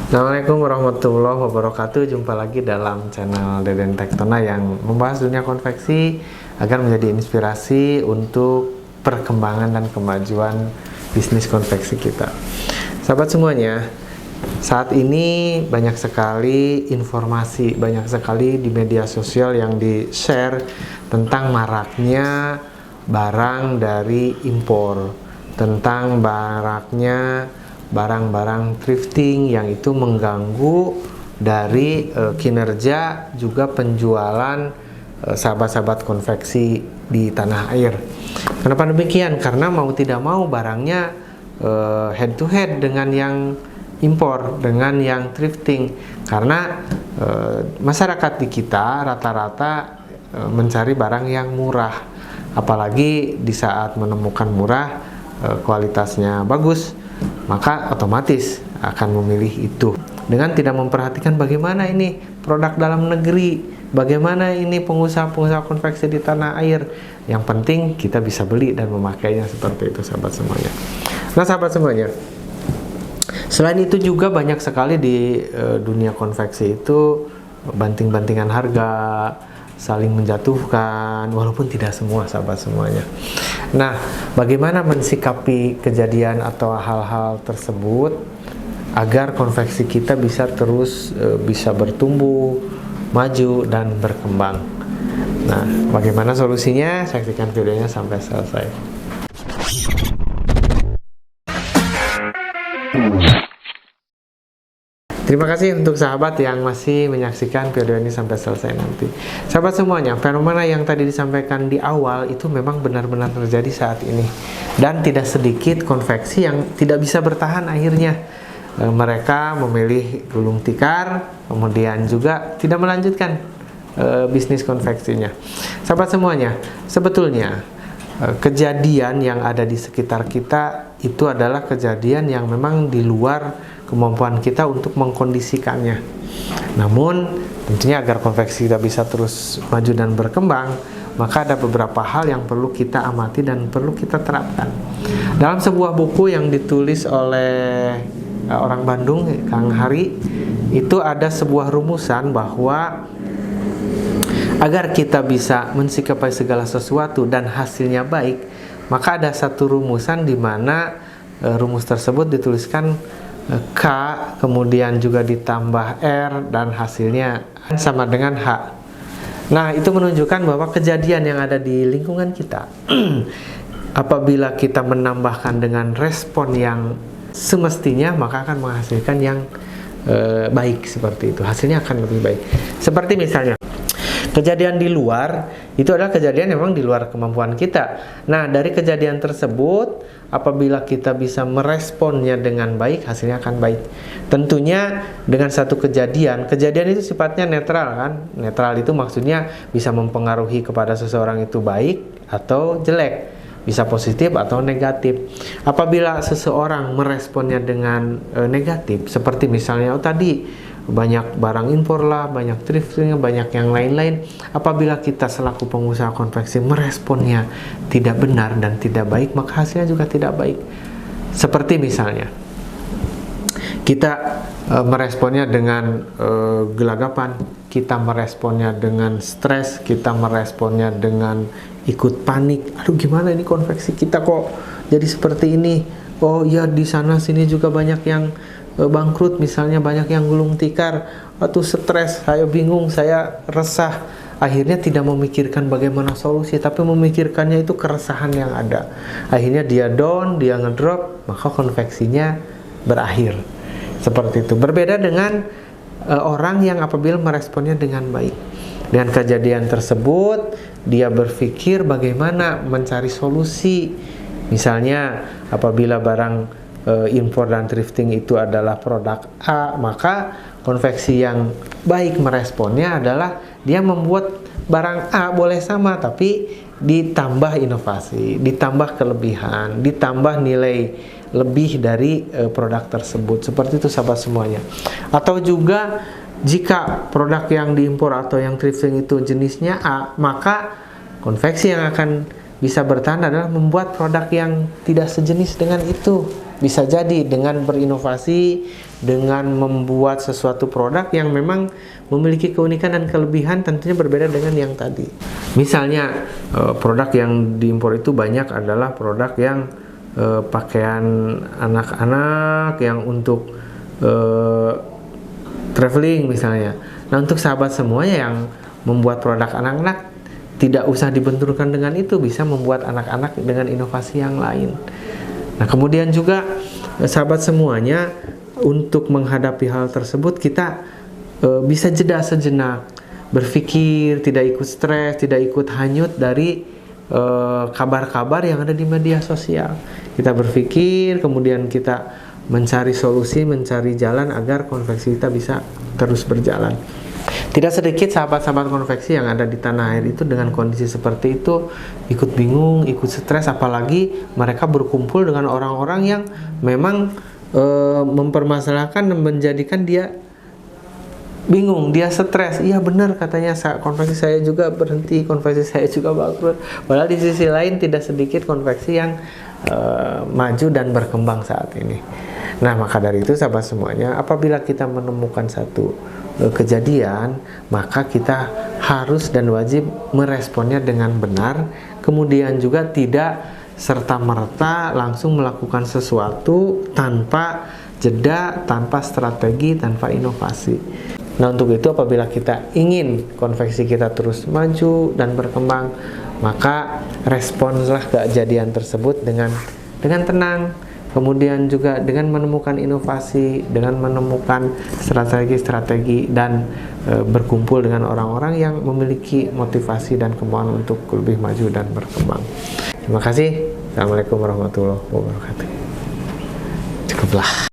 Assalamualaikum warahmatullahi wabarakatuh. Jumpa lagi dalam channel Deden Tektona yang membahas dunia konveksi agar menjadi inspirasi untuk perkembangan dan kemajuan bisnis konveksi kita. Sahabat semuanya, saat ini banyak sekali informasi, banyak sekali di media sosial yang di-share tentang maraknya barang dari impor, tentang maraknya barang-barang thrifting yang itu mengganggu dari kinerja juga penjualan sahabat-sahabat konveksi di tanah air. Kenapa demikian? Karena mau tidak mau barangnya head to head dengan yang impor, dengan yang thrifting. Karena masyarakat di kita rata-rata mencari barang yang murah, apalagi di saat menemukan murah kualitasnya bagus, maka otomatis akan memilih itu dengan tidak memperhatikan bagaimana ini produk dalam negeri, bagaimana ini pengusaha-pengusaha konveksi di tanah air. Yang penting kita bisa beli dan memakainya, seperti itu sahabat semuanya. Nah sahabat semuanya, selain itu juga banyak sekali di dunia konveksi itu banting-bantingan harga, saling menjatuhkan, walaupun tidak semua sahabat semuanya. Nah, bagaimana mensikapi kejadian atau hal-hal tersebut agar konveksi kita bisa terus bisa bertumbuh, maju dan berkembang. Nah, bagaimana solusinya? Saksikan videonya sampai selesai. Terima kasih untuk sahabat yang masih menyaksikan video ini sampai selesai nanti. Sahabat semuanya, fenomena yang tadi disampaikan di awal itu memang benar-benar terjadi saat ini. Dan tidak sedikit konveksi yang tidak bisa bertahan akhirnya. Mereka memilih gulung tikar, kemudian juga tidak melanjutkan bisnis konveksinya. Sahabat semuanya, sebetulnya kejadian yang ada di sekitar kita itu adalah kejadian yang memang di luar kemampuan kita untuk mengkondisikannya. Namun tentunya agar konveksi kita bisa terus maju dan berkembang, maka ada beberapa hal yang perlu kita amati dan perlu kita terapkan. Dalam sebuah buku yang ditulis oleh orang Bandung, Kang Hari, itu ada sebuah rumusan bahwa agar kita bisa mensikapi segala sesuatu dan hasilnya baik, maka ada satu rumusan di mana rumus tersebut dituliskan K, kemudian juga ditambah R, dan hasilnya sama dengan H. Nah, itu menunjukkan bahwa kejadian yang ada di lingkungan kita apabila kita menambahkan dengan respon yang semestinya, maka akan menghasilkan yang baik, seperti itu. Hasilnya akan lebih baik. Seperti misalnya kejadian di luar, itu adalah kejadian yang memang di luar kemampuan kita. Nah, dari kejadian tersebut, apabila kita bisa meresponnya dengan baik, hasilnya akan baik. Tentunya dengan satu kejadian itu sifatnya netral kan? Netral itu maksudnya bisa mempengaruhi kepada seseorang itu baik atau jelek, bisa positif atau negatif. Apabila seseorang meresponnya dengan negatif, seperti misalnya tadi banyak barang impor lah, banyak thrifting, banyak yang lain-lain. Apabila kita selaku pengusaha konveksi meresponnya tidak benar dan tidak baik, maka hasilnya juga tidak baik. Seperti misalnya kita meresponnya dengan gelagapan, kita meresponnya dengan stres, kita meresponnya dengan ikut panik. Aduh, gimana ini konveksi kita kok jadi seperti ini? Oh ya, di sana sini juga banyak yang bangkrut, misalnya banyak yang gulung tikar. Atau stres, saya bingung, saya resah. Akhirnya tidak memikirkan bagaimana solusi, tapi memikirkannya itu keresahan yang ada. Akhirnya dia down, dia ngedrop, maka konveksinya berakhir. Seperti itu. Berbeda dengan orang yang apabila meresponnya dengan baik. Dengan kejadian tersebut, dia berpikir bagaimana mencari solusi. Misalnya apabila barang impor dan thrifting itu adalah produk A, maka konveksi yang baik meresponnya adalah dia membuat barang A boleh sama, tapi ditambah inovasi, ditambah kelebihan, ditambah nilai lebih dari produk tersebut. Seperti itu sahabat semuanya. Atau juga jika produk yang diimpor atau yang thrifting itu jenisnya A, maka konveksi yang akan bisa bertahan adalah membuat produk yang tidak sejenis dengan itu. bisa jadi dengan berinovasi, dengan membuat sesuatu produk yang memang memiliki keunikan dan kelebihan tentunya berbeda dengan yang tadi. Misalnya produk yang diimpor itu banyak adalah produk yang pakaian anak-anak yang untuk traveling misalnya. Nah, untuk sahabat semuanya yang membuat produk anak-anak, tidak usah dibenturkan dengan itu, bisa membuat anak-anak dengan inovasi yang lain. Nah, kemudian juga sahabat semuanya, untuk menghadapi hal tersebut kita bisa jeda sejenak, berpikir, tidak ikut stres, tidak ikut hanyut dari kabar-kabar yang ada di media sosial. Kita berpikir, kemudian kita mencari solusi, mencari jalan agar konveksi kita bisa terus berjalan. Tidak sedikit sahabat-sahabat konveksi yang ada di tanah air itu dengan kondisi seperti itu ikut bingung, ikut stres, apalagi mereka berkumpul dengan orang-orang yang memang mempermasalahkan dan menjadikan dia bingung, dia stres. Iya benar katanya, konveksi saya juga berhenti, konveksi saya juga bangkrut. Padahal di sisi lain tidak sedikit konveksi yang maju dan berkembang saat ini. Nah, maka dari itu sahabat semuanya, apabila kita menemukan satu kejadian, maka kita harus dan wajib meresponnya dengan benar, kemudian juga tidak serta-merta langsung melakukan sesuatu tanpa jeda, tanpa strategi, tanpa inovasi. Nah, untuk itu apabila kita ingin konveksi kita terus maju dan berkembang, maka responslah kejadian tersebut dengan tenang, kemudian juga dengan menemukan inovasi, dengan menemukan strategi-strategi, dan berkumpul dengan orang-orang yang memiliki motivasi dan kemauan untuk lebih maju dan berkembang. Terima kasih. Assalamualaikum warahmatullahi wabarakatuh. Cukuplah.